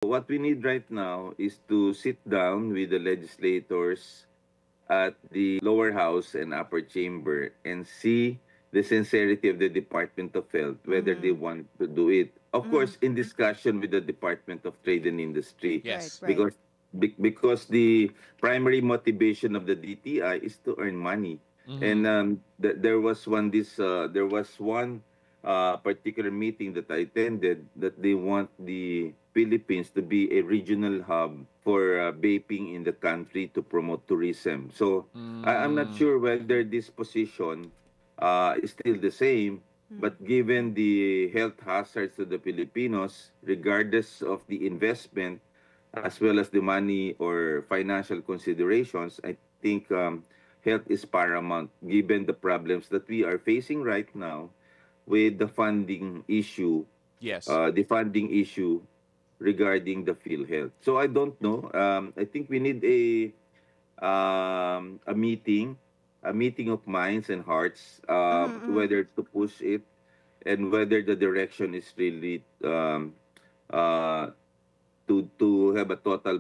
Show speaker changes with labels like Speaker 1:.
Speaker 1: what we need right now is to sit down with the legislators at the lower house and upper chamber and see the sincerity of the Department of Health, whether they
Speaker 2: Mm-hmm.
Speaker 1: want to do it. Of
Speaker 2: Mm-hmm.
Speaker 1: course, in discussion with the Department of Trade and Industry,
Speaker 2: Right,
Speaker 3: Yes.
Speaker 2: right.
Speaker 1: because because the primary motivation of the DTI is to earn money. And
Speaker 3: Mm-hmm.
Speaker 1: there was one particular meeting that I attended that they want the Philippines to be a regional hub for vaping in the country to promote tourism. So I'm not
Speaker 3: Mm.
Speaker 1: sure whether this position is still the same, but given the health hazards to the Filipinos, regardless of the investment, as well as the money or financial considerations, I think health is paramount given the problems that we are facing right now with
Speaker 3: Yes.
Speaker 1: the funding issue regarding the PhilHealth. So I don't know. I think we need a meeting of minds and hearts,
Speaker 2: Mm-hmm.
Speaker 1: whether to push it and whether the direction is really uh, to have a total